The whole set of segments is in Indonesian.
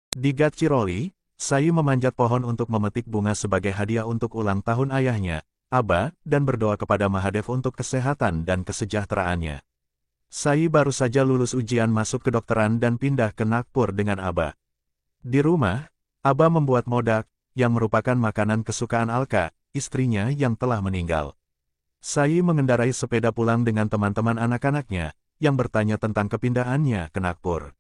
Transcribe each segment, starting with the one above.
Di Gadchiroli, Sai memanjat pohon untuk memetik bunga sebagai hadiah untuk ulang tahun ayahnya, Aba, dan berdoa kepada Mahadev untuk kesehatan dan kesejahteraannya. Sai baru saja lulus ujian masuk kedokteran dan pindah ke Nagpur dengan Aba. Di rumah, Aba membuat modak, yang merupakan makanan kesukaan Alka, istrinya yang telah meninggal. Sai mengendarai sepeda pulang dengan teman-teman anak-anaknya, yang bertanya tentang kepindahannya ke Nagpur.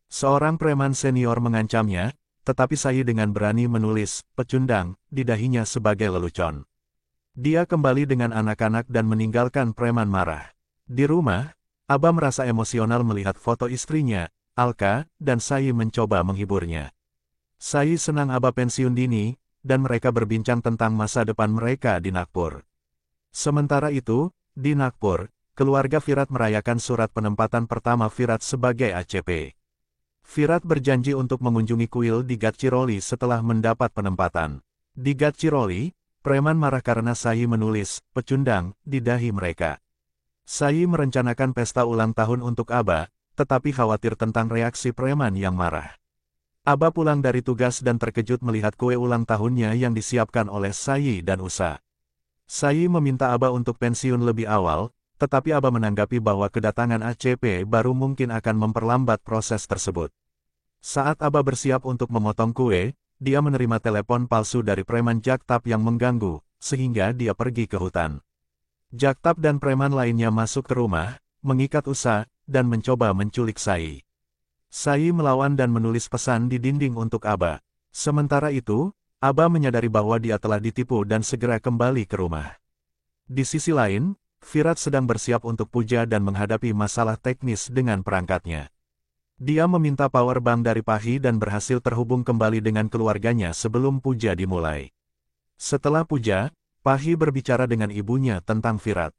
Seorang preman senior mengancamnya, tetapi Sai dengan berani menulis pecundang di dahinya sebagai lelucon. Dia kembali dengan anak-anak dan meninggalkan preman marah. Di rumah, Aba merasa emosional melihat foto istrinya, Alka, dan Sai mencoba menghiburnya. Sai senang Aba pensiun dini, dan mereka berbincang tentang masa depan mereka di Nagpur. Sementara itu, di Nagpur, keluarga Virat merayakan surat penempatan pertama Virat sebagai ACP. Virat berjanji untuk mengunjungi kuil di Gadchiroli setelah mendapat penempatan. Di Gadchiroli, preman marah karena Sai menulis pecundang di dahi mereka. Sai merencanakan pesta ulang tahun untuk Aba, tetapi khawatir tentang reaksi preman yang marah. Aba pulang dari tugas dan terkejut melihat kue ulang tahunnya yang disiapkan oleh Sai dan Usa. Sai meminta Aba untuk pensiun lebih awal, tetapi Aba menanggapi bahwa kedatangan ACP baru mungkin akan memperlambat proses tersebut. Saat Aba bersiap untuk memotong kue, dia menerima telepon palsu dari preman Jaktap yang mengganggu, sehingga dia pergi ke hutan. Jaktap dan preman lainnya masuk ke rumah, mengikat Usa, dan mencoba menculik Sai. Sai melawan dan menulis pesan di dinding untuk Aba. Sementara itu, Aba menyadari bahwa dia telah ditipu dan segera kembali ke rumah. Di sisi lain, Virat sedang bersiap untuk puja dan menghadapi masalah teknis dengan perangkatnya. Dia meminta power bank dari Pahi dan berhasil terhubung kembali dengan keluarganya sebelum puja dimulai. Setelah puja, Pahi berbicara dengan ibunya tentang Virat.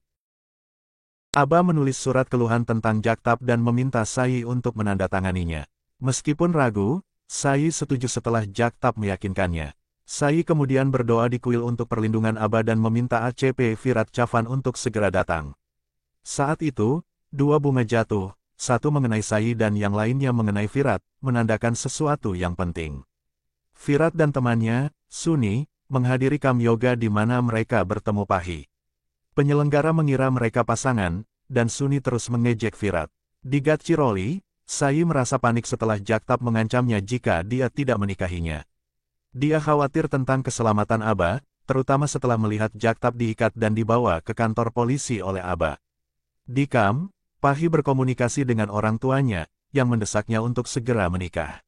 Aba menulis surat keluhan tentang Jaktap dan meminta Sai untuk menandatanganinya. Meskipun ragu, Sai setuju setelah Jaktap meyakinkannya. Sai kemudian berdoa di kuil untuk perlindungan Aba dan meminta ACP Virat Chavan untuk segera datang. Saat itu, dua bunga jatuh, satu mengenai Sai dan yang lainnya mengenai Virat, menandakan sesuatu yang penting. Virat dan temannya, Suni, menghadiri kam yoga di mana mereka bertemu Pahi. Penyelenggara mengira mereka pasangan, dan Suni terus mengejek Virat. Di Gadchiroli, Sai merasa panik setelah Jaktap mengancamnya jika dia tidak menikahinya. Dia khawatir tentang keselamatan Aba, terutama setelah melihat Jaktap diikat dan dibawa ke kantor polisi oleh Aba. Di kam, Pahi berkomunikasi dengan orang tuanya, yang mendesaknya untuk segera menikah.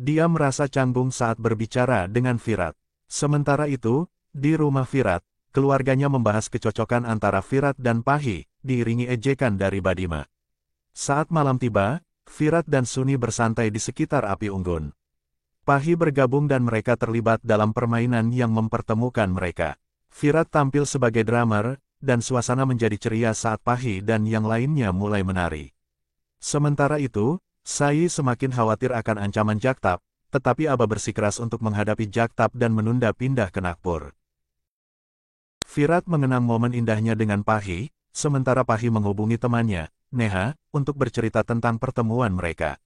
Dia merasa canggung saat berbicara dengan Virat. Sementara itu, di rumah Virat, keluarganya membahas kecocokan antara Virat dan Pahi, diiringi ejekan dari Badima. Saat malam tiba, Virat dan Suni bersantai di sekitar api unggun. Pahi bergabung dan mereka terlibat dalam permainan yang mempertemukan mereka. Virat tampil sebagai drummer, dan suasana menjadi ceria saat Pahi dan yang lainnya mulai menari. Sementara itu, Sai semakin khawatir akan ancaman Jaktap, tetapi Aba bersikeras untuk menghadapi Jaktap dan menunda pindah ke Nagpur. Virat mengenang momen indahnya dengan Pahi, sementara Pahi menghubungi temannya, Neha, untuk bercerita tentang pertemuan mereka.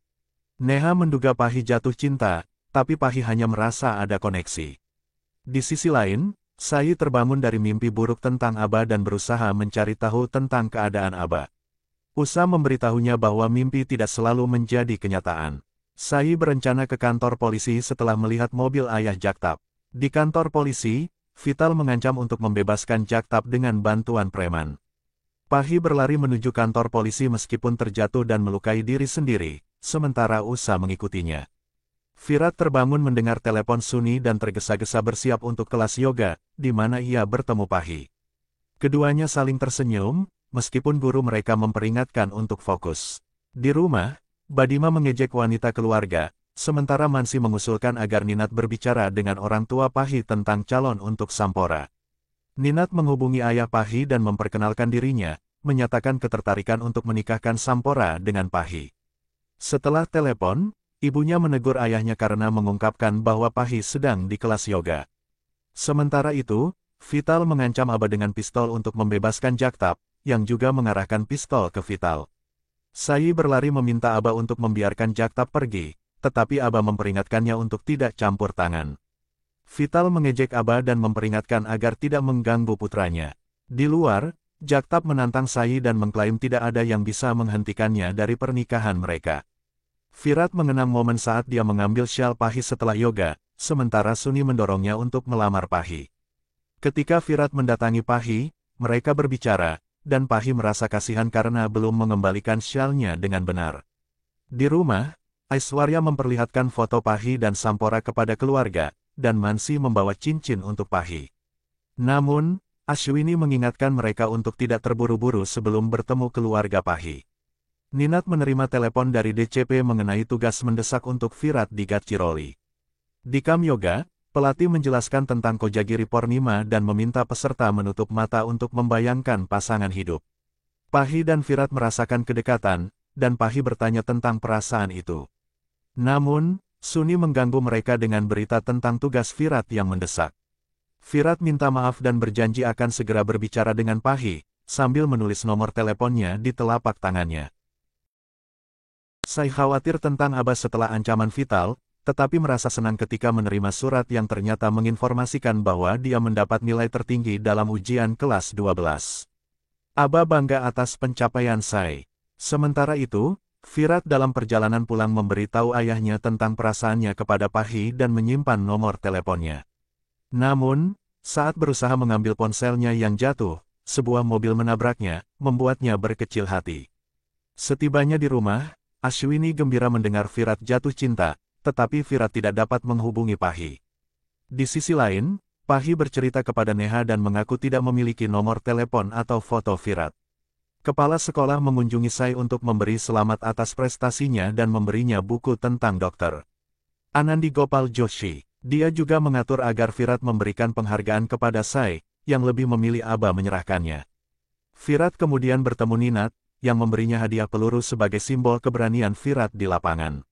Neha menduga Pahi jatuh cinta, tapi Pahi hanya merasa ada koneksi. Di sisi lain, Sai terbangun dari mimpi buruk tentang Aba dan berusaha mencari tahu tentang keadaan Aba. Usa memberitahunya bahwa mimpi tidak selalu menjadi kenyataan. Sai berencana ke kantor polisi setelah melihat mobil ayah Jaktap. Di kantor polisi, Vital mengancam untuk membebaskan Jaktap dengan bantuan preman. Pahi berlari menuju kantor polisi meskipun terjatuh dan melukai diri sendiri, sementara Usa mengikutinya. Virat terbangun mendengar telepon Suni dan tergesa-gesa bersiap untuk kelas yoga, di mana ia bertemu Pahi. Keduanya saling tersenyum, meskipun guru mereka memperingatkan untuk fokus. Di rumah, Badima mengejek wanita keluarga, sementara Mansi mengusulkan agar Ninat berbicara dengan orang tua Pahi tentang calon untuk Sampora. Ninat menghubungi ayah Pahi dan memperkenalkan dirinya, menyatakan ketertarikan untuk menikahkan Sampora dengan Pahi. Setelah telepon, ibunya menegur ayahnya karena mengungkapkan bahwa Pahi sedang di kelas yoga. Sementara itu, Vital mengancam Aba dengan pistol untuk membebaskan Jaktap, yang juga mengarahkan pistol ke Vital. Sai berlari meminta Aba untuk membiarkan Jaktap pergi, tetapi Aba memperingatkannya untuk tidak campur tangan. Vital mengejek Aba dan memperingatkan agar tidak mengganggu putranya. Di luar, Jagtap menantang Sai dan mengklaim tidak ada yang bisa menghentikannya dari pernikahan mereka. Virat mengenang momen saat dia mengambil syal Pahi setelah yoga, sementara Suni mendorongnya untuk melamar Pahi. Ketika Virat mendatangi Pahi, mereka berbicara, dan Pahi merasa kasihan karena belum mengembalikan syalnya dengan benar. Di rumah, Aishwarya memperlihatkan foto Pahi dan Sampora kepada keluarga, dan Mansi membawa cincin untuk Pahi. Namun, Ashwini mengingatkan mereka untuk tidak terburu-buru sebelum bertemu keluarga Pahi. Ninat menerima telepon dari DCP mengenai tugas mendesak untuk Virat di Gadchiroli. Di Kam Yoga, pelatih menjelaskan tentang Kojagiri Pornima dan meminta peserta menutup mata untuk membayangkan pasangan hidup. Pahi dan Virat merasakan kedekatan, dan Pahi bertanya tentang perasaan itu. Namun, Suni mengganggu mereka dengan berita tentang tugas Virat yang mendesak. Virat minta maaf dan berjanji akan segera berbicara dengan Pahi, sambil menulis nomor teleponnya di telapak tangannya. Sai khawatir tentang Aba setelah ancaman Vital, tetapi merasa senang ketika menerima surat yang ternyata menginformasikan bahwa dia mendapat nilai tertinggi dalam ujian kelas 12. Aba bangga atas pencapaian Sai. Sementara itu, Virat dalam perjalanan pulang memberitahu ayahnya tentang perasaannya kepada Pahi dan menyimpan nomor teleponnya. Namun, saat berusaha mengambil ponselnya yang jatuh, sebuah mobil menabraknya, membuatnya berkecil hati. Setibanya di rumah, Ashwini gembira mendengar Virat jatuh cinta, tetapi Virat tidak dapat menghubungi Pahi. Di sisi lain, Pahi bercerita kepada Neha dan mengaku tidak memiliki nomor telepon atau foto Virat. Kepala sekolah mengunjungi Sai untuk memberi selamat atas prestasinya dan memberinya buku tentang dokter. Anandi Gopal Joshi. Dia juga mengatur agar Virat memberikan penghargaan kepada Sai, yang lebih memilih Aba menyerahkannya. Virat kemudian bertemu Ninat, yang memberinya hadiah peluru sebagai simbol keberanian Virat di lapangan.